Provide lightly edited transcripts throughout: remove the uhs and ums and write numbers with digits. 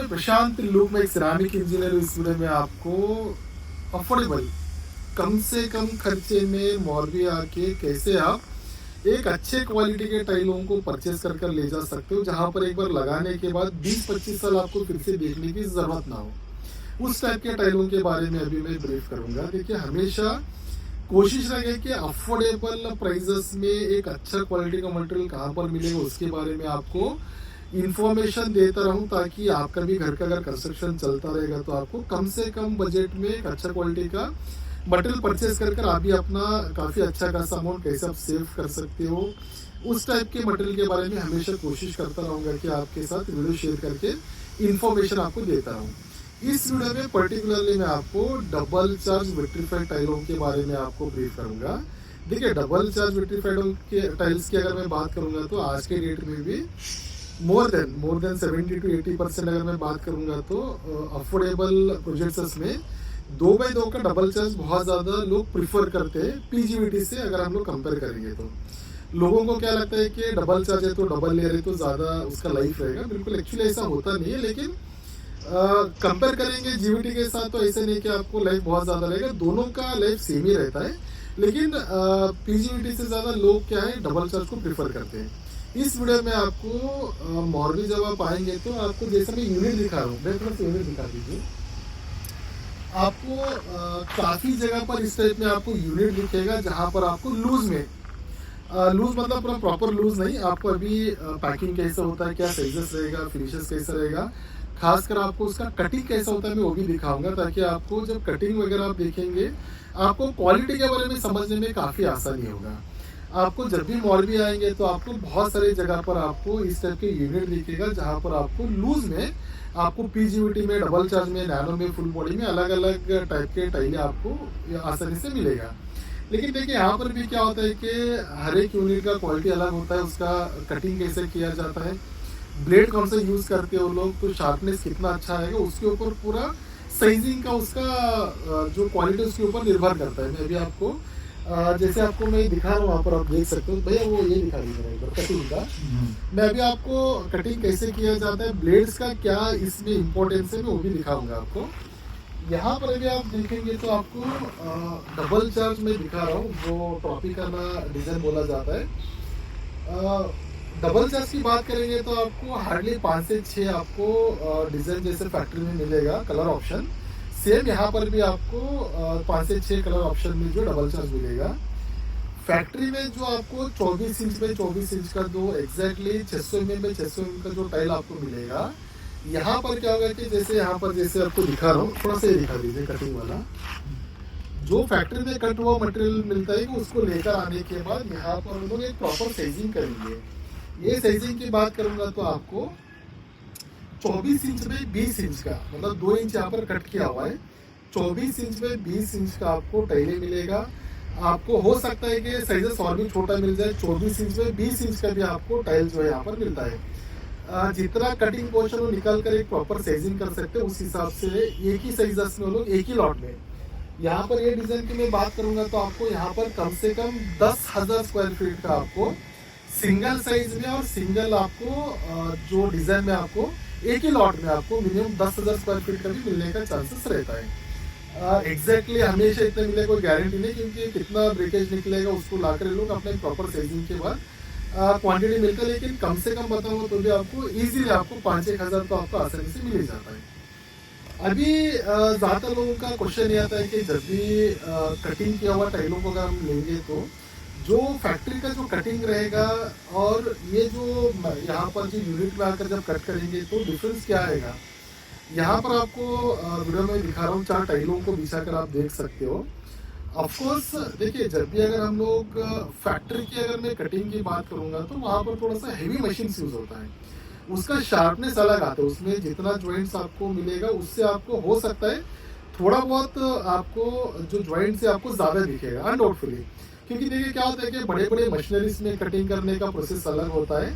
मैं प्रशांत लूप में एक सिरामिक इंजीनियर हूँ। इस वीडियो में आपको अफोर्डेबल कम से कम खर्चे में मॉर्बी आके कैसे आप एक अच्छे क्वालिटी के टाइलों को परचेस कर कर ले जा सकते हो, जहां पर एक बार लगाने के बाद 20-25 साल आपको फिर से देखने की जरूरत ना हो। उस टाइप के टाइलों के बारे में अभी मैं ब्रीफ करूंगा। देखिए, हमेशा कोशिश रखें कि अफोर्डेबल प्राइजेस में एक अच्छा क्वालिटी का मटेरियल कहाँ पर मिलेगा उसके बारे में आपको इंफॉर्मेशन देता रहूं, ताकि आपका भी घर का अगर कंस्ट्रक्शन चलता रहेगा तो आपको कम से कम बजट में एक अच्छा क्वालिटी का मटेरियल परचेस कर कर आप भी अपना काफ़ी अच्छा खासा अमाउंट कैसे आप सेव कर सकते हो, उस टाइप के मटेरियल के बारे में हमेशा कोशिश करता रहूँगा कि आपके साथ वीडियो शेयर करके इन्फॉर्मेशन आपको देता रहूँ। इस वीडियो में पर्टिकुलरली मैं आपको डबल चार्ज विट्रीफाइड टाइलों के बारे में आपको ब्रीफ करूंगा। देखिए, डबल चार्ज विट्रीफाइड के टाइल्स की अगर मैं बात करूंगा तो आज के डेट में भी मोर देन 70-80% अगर मैं बात करूंगा तो अफोर्डेबल प्रोजेक्ट्स में 2x2 का डबल चार्ज बहुत ज़्यादा लोग प्रिफर करते हैं पीजीवीटी से। अगर हम लोग कंपेयर करेंगे तो लोगों को क्या लगता है कि डबल चार्ज है तो डबल लेयर है तो ज़्यादा उसका लाइफ रहेगा। बिल्कुल एक्चुअली ऐसा होता नहीं है, लेकिन कंपेयर करेंगे जीवीटी के साथ तो ऐसे नहीं कि आपको लाइफ बहुत ज़्यादा रहेगा, दोनों का लाइफ सेम ही रहता है। लेकिन पीजीवीटी से ज़्यादा लोग क्या है डबल चार्ज को प्रिफर करते हैं। इस वीडियो में आपको मॉर्बी जब आप आएंगे तो आपको जैसे मैं यूनिट दिखा रहा हूँ, मैं थोड़ा सा यूनिट दिखा दीजिए आपको। काफ़ी जगह पर इस टाइप में आपको यूनिट दिखेगा जहाँ पर आपको लूज में लूज मतलब पूरा प्रॉपर लूज नहीं, आपको अभी पैकिंग कैसा होता है, क्या साइजेस रहेगा, फिनिशेस कैसा रहेगा, खासकर आपको उसका कटिंग कैसा होता है मैं वो भी दिखाऊंगा, ताकि आपको जब कटिंग वगैरह आप देखेंगे आपको क्वालिटी के बारे में समझने में काफ़ी आसानी होगा। आपको जब भी मॉर्बी आएंगे तो आपको बहुत सारी जगह पर आपको इस टाइप के यूनिट दिखेगा जहाँ पर आपको लूज में आपको पीजीवीटी में, डबल चार्ज में, नैनो में, फुल बॉडी में अलग अलग टाइप के टाइलें आपको आसानी से मिलेगा। लेकिन देखिए, यहाँ पर भी क्या होता है कि हर एक यूनिट का क्वालिटी अलग होता है, उसका कटिंग कैसे किया जाता है, ब्लेड कौन सा यूज़ करते हो लोग, तो शार्पनेस कितना अच्छा आएगा उसके ऊपर पूरा साइजिंग का उसका जो क्वालिटी उसके ऊपर निर्भर करता है। मैं भी आपको जैसे आपको मैं दिखा रहा हूँ, वहाँ पर आप देख सकते हो। भैया वो ये दिखा दीजिए एक बार कटिंग का। मैं अभी आपको कटिंग कैसे किया जाता है, ब्लेड्स का क्या इसमें इम्पोर्टेंस है, मैं वो भी दिखाऊंगा आपको। यहाँ पर अभी आप देखेंगे तो आपको डबल चार्ज में दिखा रहा हूँ, जो ट्रॉपिकाना डिज़ाइन बोला जाता है। डबल चार्ज की बात करेंगे तो आपको हार्डली 5 से 6 आपको डिज़ाइन जैसे फैक्ट्री में मिलेगा कलर ऑप्शन। सेम यहाँ पर भी आपको 5 से 6 कलर ऑप्शन में जो डबल चार्ज मिलेगा। फैक्ट्री में जो आपको 24 इंच में 24 इंच का जो एग्जैक्टली 600 mm में 600 mm का जो टाइल आपको मिलेगा, यहाँ पर क्या होगा कि जैसे यहाँ पर जैसे आपको दिखा रहा हूँ, थोड़ा सा ये दिखा दीजिए कटिंग वाला। जो फैक्ट्री में कट हुआ मटेरियल मिलता है कि उसको लेकर आने के बाद यहाँ पर हम लोग एक प्रॉपर साइजिंग करेंगे। ये साइजिंग की बात करूंगा तो आपको 24 इंच में 20 इंच का, मतलब 2 इंच यहाँ पर कट किया हुआ है, 24 इंच में 20 इंच का आपको टाइले मिलेगा। आपको हो सकता है कि साइजेस और भी छोटा मिल जाए, 24 इंच में 20 इंच का भी आपको टाइल जो है यहाँ पर मिलता है। जितना कटिंग पोर्शन वो निकाल कर एक प्रॉपर साइजिंग कर सकते हैं, उस हिसाब से एक ही साइजेस में वो लोग एक ही लॉट में। यहाँ पर ये डिजाइन की मैं बात करूंगा तो आपको यहाँ पर कम से कम 10,000 स्क्वायर फीट का आपको सिंगल साइज में और सिंगल आपको जो डिजाइन में आपको एक ही लॉट में आपको मिनिमम 10,000 स्क्वायर फीट का भी मिलने का चांसेस रहता है। एग्जैक्टली हमेशा इतना मिलेगा कोई गारंटी नहीं, क्योंकि कितना ब्रेकेज निकलेगा उसको लाकर लोग अपने प्रॉपर साइजिंग के बाद क्वांटिटी मिलता है। लेकिन कम से कम बताऊंगा तो भी आपको इजीली आपको 5-1 हज़ार तो आपको आसानी से मिल ही जाता है। अभी ज़्यादातर लोगों का क्वेश्चन ये आता है कि जब भी कटिंग किया हुआ टाइलों को अगर हम लेंगे तो जो फैक्ट्री का जो कटिंग रहेगा और ये जो यहाँ पर जो यूनिट में आकर जब कट करेंगे तो डिफरेंस क्या आएगा। यहाँ पर आपको वीडियो में दिखा रहा हूँ 4 टाइलों को बिछा कर आप देख सकते हो। ऑफकोर्स देखिए, जब भी अगर हम लोग फैक्ट्री की अगर मैं कटिंग की बात करूँगा तो वहाँ पर थोड़ा सा हेवी मशीन यूज होता है, उसका शार्पनेस अलग आता है, उसमें जितना ज्वाइंट्स आपको मिलेगा उससे आपको हो सकता है थोड़ा बहुत आपको जो ज्वाइंट से आपको ज़्यादा दिखेगा अनडाउटफुली। क्योंकि देखिए क्या होता है कि बड़े बड़े मशीनरीज में कटिंग करने का प्रोसेस अलग होता है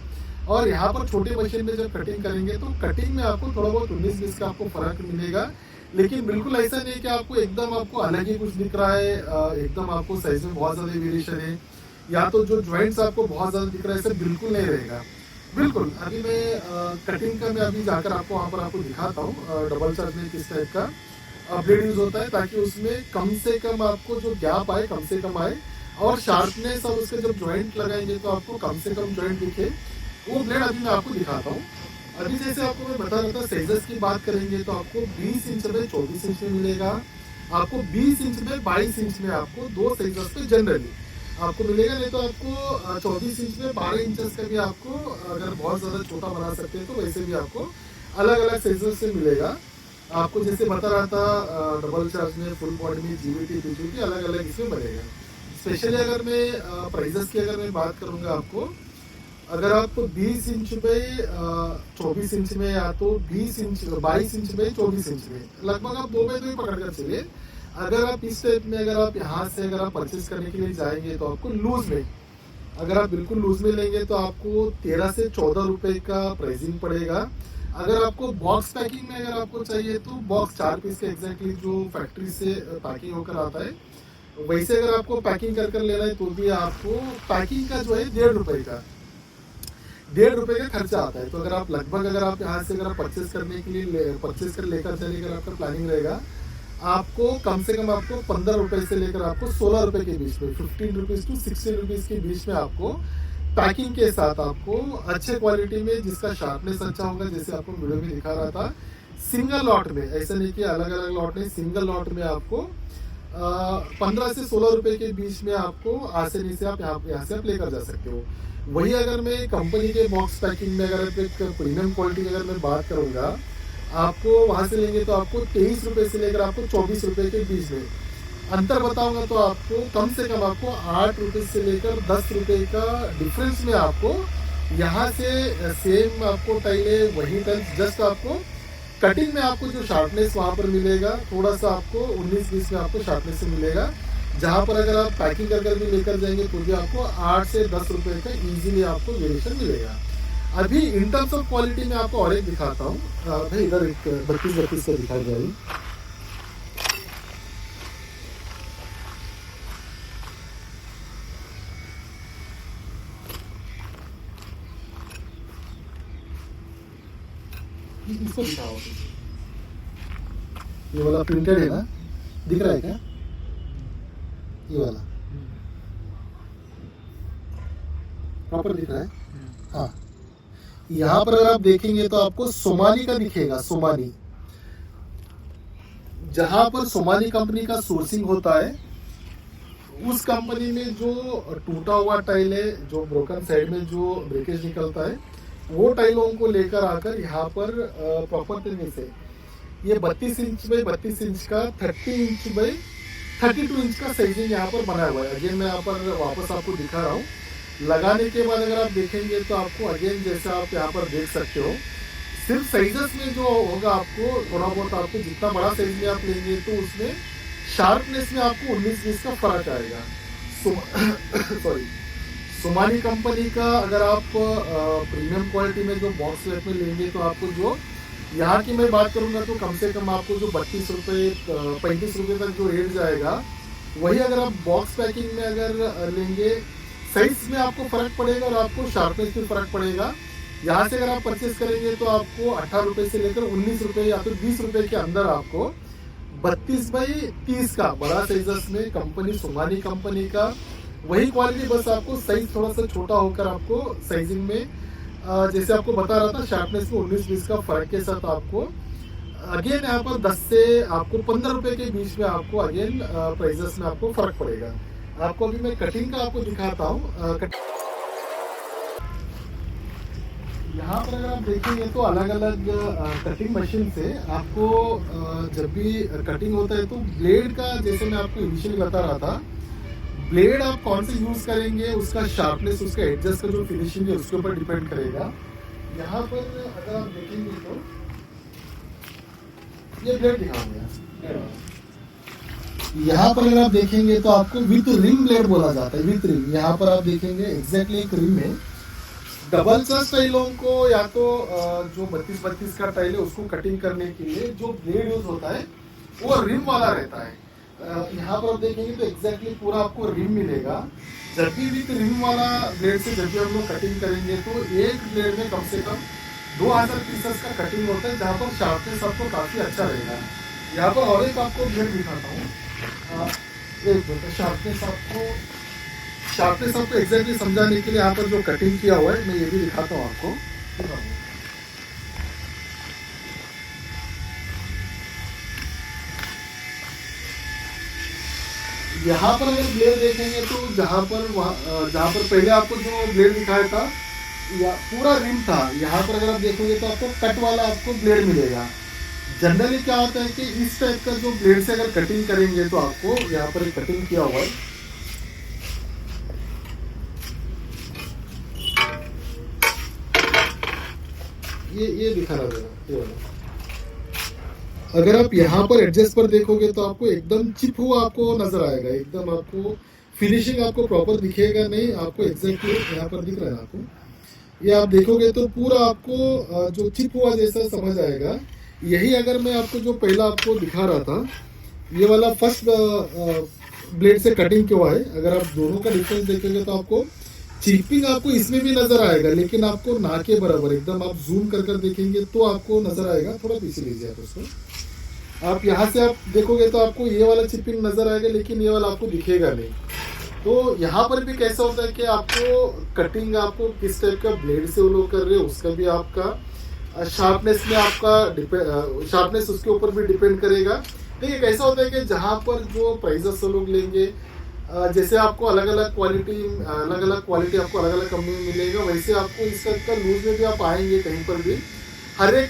और यहाँ पर छोटे मशीन में जब कटिंग करेंगे तो कटिंग में आपको थोड़ा बहुत 19-20 का आपको फर्क मिलेगा। लेकिन बिल्कुल ऐसा नहीं कि आपको एकदम आपको अलग ही कुछ दिख रहा है, एकदम आपको साइज में बहुत ज़्यादा वेरिएशन है या तो जो ज्वाइंट्स आपको बहुत ज़्यादा दिख रहा है, ऐसा बिल्कुल नहीं रहेगा। बिल्कुल, अभी मैं कटिंग का मैं अभी जाकर आपको वहाँ पर आपको दिखाता हूँ डबल चार्ज में किस टाइप का ब्लेड यूज़ होता है, ताकि उसमें कम से कम आपको जो गैप आए कम से कम आए, और शार्पनेस और उसके जब जॉइंट लगाएंगे तो आपको कम से कम जॉइंट दिखे। वो ब्लेड अभी मैं आपको दिखाता हूँ। अभी जैसे आपको मैं बता रहा था, साइजेस की बात करेंगे तो आपको 20 इंच में 24 इंच में मिलेगा, आपको 20 इंच में 22 इंच में आपको दो साइजेस पे जनरली आपको मिलेगा। नहीं तो आपको 24 इंच में 12 इंचेस का भी आपको, अगर बहुत ज़्यादा छोटा बना सकते हैं तो वैसे भी आपको अलग अलग साइजेस से मिलेगा। आपको जैसे बता रहा था, डबल चार्ज में फुल बॉडी में जीवीटी पीटीटी अलग अलग इसमें बनेगा। स्पेशली अगर मैं प्राइजेस की अगर मैं बात करूँगा आपको, अगर आप 20 इंच में 24 इंच में, या तो 20 इंच 22 इंच में 24 इंच में, लगभग आप दो में तो ही पकड़ कर चलिए। अगर आप इस टाइप में, अगर आप यहाँ से अगर आप परचेज करने के लिए जाएंगे तो आपको लूज में, अगर आप बिल्कुल लूज में लेंगे तो आपको 13 से 14 रुपए का प्राइसिंग पड़ेगा। अगर आपको बॉक्स पैकिंग में अगर आपको चाहिए तो बॉक्स 4 पीस के एग्जैक्टली जो फैक्ट्री से पैकिंग होकर आता है, वैसे अगर आपको पैकिंग कर कर लेना है तो भी आपको पैकिंग का जो है 1.5 रुपए का, 1.5 रुपए का खर्चा आता है। तो अगर आप लगभग, अगर आप यहाँ से अगर आप परचेज करने के लिए परचेज कर लेकर चलिए, अगर आपका प्लानिंग रहेगा, आपको कम से कम आपको 15 रुपए से लेकर आपको 16 रुपए के बीच में, 15 रुपीज टू 16 रुपीज के बीच में आपको पैकिंग के साथ आपको अच्छे क्वालिटी में, जिसका शार्पनेस अच्छा होगा, जैसे आपको वीडियो में दिखा रहा था, सिंगल लॉट में, ऐसा नहीं कि अलग अलग लॉट में, सिंगल लॉट में आपको 15 से 16 रुपए के बीच में आपको आसानी से आप यहाँ से आप लेकर जा सकते हो। वही अगर मैं कंपनी के बॉक्स पैकिंग में, अगर एक प्रीमियम क्वालिटी की अगर मैं बात करूंगा, आपको वहां से लेंगे तो आपको 23 रुपए से लेकर आपको 24 रुपए के बीच में अंतर बताऊंगा, तो आपको कम से कम आपको 8 रुपए से लेकर 10 रुपए का डिफरेंस में आपको यहाँ से सेम आपको टाइले वही टाइल्स, जस्ट आपको कटिंग में आपको जो शार्पनेस वहाँ पर मिलेगा, थोड़ा सा आपको 19-20 में आपको शार्पनेस से मिलेगा। जहाँ पर अगर आप पैकिंग कर भी लेकर जाएंगे तो भी आपको 8 से 10 रुपए का इजीली आपको वेरिएशन मिलेगा। अभी इन टर्म्स ऑफ क्वालिटी में आपको और एक दिखाता हूँ भाई, इधर एक 32 का दिखाई जाएगी। इसको दिखाओ, ये वाला प्रिंटेड है ना, दिख रहा है क्या, ये वाला प्रॉपर दिख रहा है। हाँ, यहाँ पर अगर आप देखेंगे तो आपको सोमानी का दिखेगा, सोमानी, जहां पर सोमानी कंपनी का सोर्सिंग होता है, उस कंपनी में जो टूटा हुआ टाइल है, जो ब्रोकन साइड में जो ब्रेकेज निकलता है, वो टाइलों को लेकर आकर यहाँ पर प्रॉपर तरीके से, ये 32 इंच बाई 32 इंच का 30 इंच बाई 32 इंच का साइजिंग यहाँ पर बनाया हुआ है। अगेन मैं यहाँ पर वापस आपको दिखा रहा हूँ। लगाने के बाद अगर आप देखेंगे तो आपको अगेन जैसा आप यहाँ पर देख सकते हो, सिर्फ साइजेस में जो होगा आपको थोड़ा बहुत, आपको जितना बड़ा साइज में आप लेंगे तो उसमें शार्पनेस में आपको 19-20 का फर्क आएगा। सॉरी, सोमानी कंपनी का अगर आप प्रीमियम क्वालिटी में जो बॉक्स रेट में लेंगे तो आपको जो यहाँ की मैं बात करूँगा तो कम से कम आपको जो 32 रुपये 35 रुपये तक जो रेट जाएगा, वही अगर आप बॉक्स पैकिंग में अगर लेंगे, साइज में आपको फ़र्क पड़ेगा और आपको शार्पनेस में फ़र्क पड़ेगा। यहाँ से अगर आप परचेस करेंगे तो आपको 18 रुपये से लेकर 19 रुपये या तो 20 रुपये के अंदर आपको 32 बाई 30 का बड़ा साइजेस में कंपनी, सोमानी कंपनी का वही क्वालिटी, बस आपको साइज थोड़ा सा छोटा होकर आपको साइजिंग में जैसे आपको बता रहा था शार्पनेस में 19-20 का फर्क के साथ आपको अगेन यहाँ पर 10 से आपको 15 रुपए के बीच में आपको अगेन प्राइजेस में आपको फर्क पड़ेगा। आपको अभी मैं कटिंग का आपको दिखाता हूँ। यहाँ पर अगर आप देखेंगे तो अलग अलग कटिंग मशीन से आपको जब भी कटिंग होता है तो ब्लेड का, जैसे मैं आपको इनिशियली बता रहा था, ब्लेड आप कौन से यूज करेंगे, उसका शार्पनेस, उसका एडजस्ट का जो फिनिशिंग है उसके ऊपर डिपेंड करेगा। यहाँ पर अगर आप देखेंगे तो ये ब्लेड दिखाऊंगा, यहाँ पर अगर आप देखेंगे तो आपको विथ रिम ब्लेड बोला जाता है, विथ रिम। यहाँ पर आप देखेंगे एग्जैक्टली एक रिम है। डबल चार्ज टाइलों को या तो जो 32-32 का टाइल है उसको कटिंग करने के लिए जो ब्लेड यूज होता है वो रिम वाला रहता है। यहाँ पर आप देखेंगे तो एग्जैक्टली पूरा आपको रिम मिलेगा। जब भी विथ रिम वाला ब्लेड से जब भी हम लोग कटिंग करेंगे तो एक ब्लेड में कम से कम 2000 पीसेस का कटिंग होता है, जहाँ पर शार्पनेस आपको काफ़ी अच्छा रहेगा। यहाँ पर और एक आपको ब्लेड दिखाता हूँ, एक मिनट। शार्पनेस आपको एग्जैक्टली समझाने के लिए यहाँ पर जो कटिंग किया हुआ है मैं ये भी दिखाता हूँ आपको। यहाँ पर अगर ब्लेड देखेंगे तो जहाँ पर पहले आपको जो ब्लेड दिखाया था या पूरा रिम था, यहाँ पर अगर आप देखोगे तो आपको कट वाला आपको ब्लेड मिलेगा। जनरली क्या होता है कि इस टाइप का जो ब्लेड से अगर कटिंग करेंगे तो आपको यहाँ पर एक कटिंग किया हुआ है, ये दिखा रहा है ये वाला। अगर आप यहाँ पर एडजस्ट पर देखोगे तो आपको एकदम चिप हुआ आपको नजर आएगा, एकदम आपको फिनिशिंग आपको प्रॉपर दिखेगा नहीं। आपको एग्जैक्टली यहाँ पर दिख रहा है आपको, ये आप देखोगे तो पूरा आपको जो चिप हुआ जैसा समझ आएगा। यही अगर मैं आपको जो पहला आपको दिखा रहा था, ये वाला फर्स्ट ब्लेड से कटिंग क्यों है, अगर आप दोनों का डिफरेंस देखेंगे तो आपको चिपिंग आपको इसमें भी नजर आएगा, लेकिन आपको ना के बराबर एकदम आप जूम कर देखेंगे तो आपको नजर आएगा। थोड़ा पीछे लीजिए आप उसको, आप यहाँ से आप देखोगे तो आपको ये वाला चिपिंग नजर आएगा, लेकिन ये वाला आपको दिखेगा नहीं। तो यहाँ पर भी कैसा होता है कि आपको कटिंग आपको किस टाइप का ब्लेड से वो लोग कर रहे हो, उसका भी आपका शार्पनेस में आपका शार्पनेस उसके ऊपर भी डिपेंड करेगा। देखिए कैसा होता है कि जहाँ पर जो प्राइजेस वो लोग लेंगे, जैसे आपको अलग अलग क्वालिटी आपको अलग अलग कंपनी में मिलेगा, वैसे आपको इस टाइप का लूज में भी आप आएंगे कहीं पर भी हर एक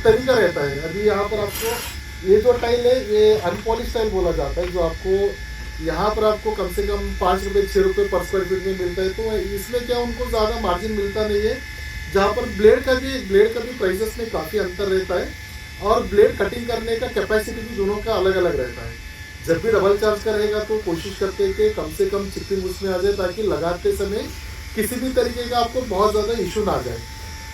तरीका रहता है। अभी यहाँ पर आपको ये जो टाइल है ये अनपॉलिश टाइल बोला जाता है, जो आपको यहाँ पर आपको कम से कम 5 रुपये 6 रुपये पर स्क्वायर फीट में मिलता है। तो इसमें क्या उनको ज़्यादा मार्जिन मिलता नहीं है, जहाँ पर ब्लेड का भी प्राइसेस में काफ़ी अंतर रहता है, और ब्लेड कटिंग करने का कैपेसिटी भी दोनों का अलग अलग रहता है। जब भी डबल चार्ज का रहेगा तो कोशिश करते हैं कि कम से कम चिपिंग उसमें आ जाए, ताकि लगाते समय किसी भी तरीके का आपको बहुत ज़्यादा इशू ना आ जाए।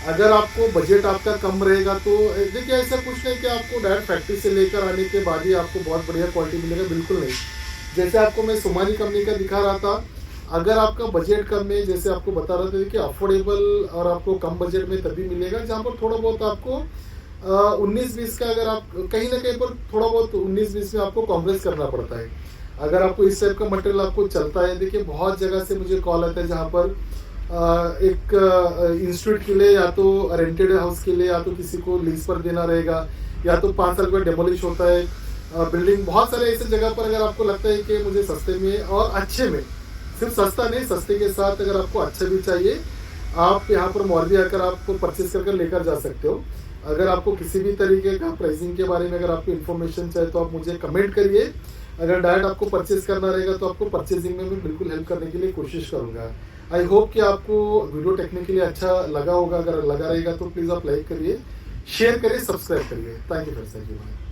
अगर आपको बजट आपका कम रहेगा तो देखिए ऐसा कुछ नहीं कि आपको डायरेक्ट फैक्ट्री से लेकर आने के बाद ही आपको बहुत बढ़िया क्वालिटी मिलेगा, बिल्कुल नहीं। जैसे आपको मैं सोमानी कंपनी का दिखा रहा था, अगर आपका बजट कम है, जैसे आपको बता रहे थे कि अफोर्डेबल और आपको कम बजट में तभी मिलेगा जहाँ पर थोड़ा बहुत आपको 19-20 का, अगर आप कहीं ना कहीं पर थोड़ा बहुत 19-20 में आपको कॉम्प्रेस करना पड़ता है। अगर आपको इस टाइप का मटेरियल आपको चलता है, देखिए बहुत जगह से मुझे कॉल आता है जहाँ पर एक इंस्टीट्यूट के लिए या तो रेंटेड हाउस के लिए या तो किसी को लीज पर देना रहेगा, या तो 5 साल का डेमोलिश होता है बिल्डिंग। बहुत सारे ऐसे जगह पर अगर आपको लगता है कि मुझे सस्ते में और अच्छे में, सिर्फ सस्ता नहीं सस्ते के साथ अगर आपको अच्छा भी चाहिए, आप यहाँ पर मोरबी आकर आपको परचेज करके लेकर जा सकते हो। अगर आपको किसी भी तरीके का प्राइसिंग के बारे में अगर आपको इन्फॉर्मेशन चाहिए तो आप मुझे कमेंट करिए। अगर डायरेक्ट आपको परचेज करना रहेगा तो आपको परचेजिंग में भी बिल्कुल हेल्प करने के लिए कोशिश करूँगा। आई होप कि आपको वीडियो टेक्निकली अच्छा लगा होगा। अगर लगा रहेगा तो प्लीज़ आप लाइक करिए, शेयर करिए, सब्सक्राइब करिए। Thank you.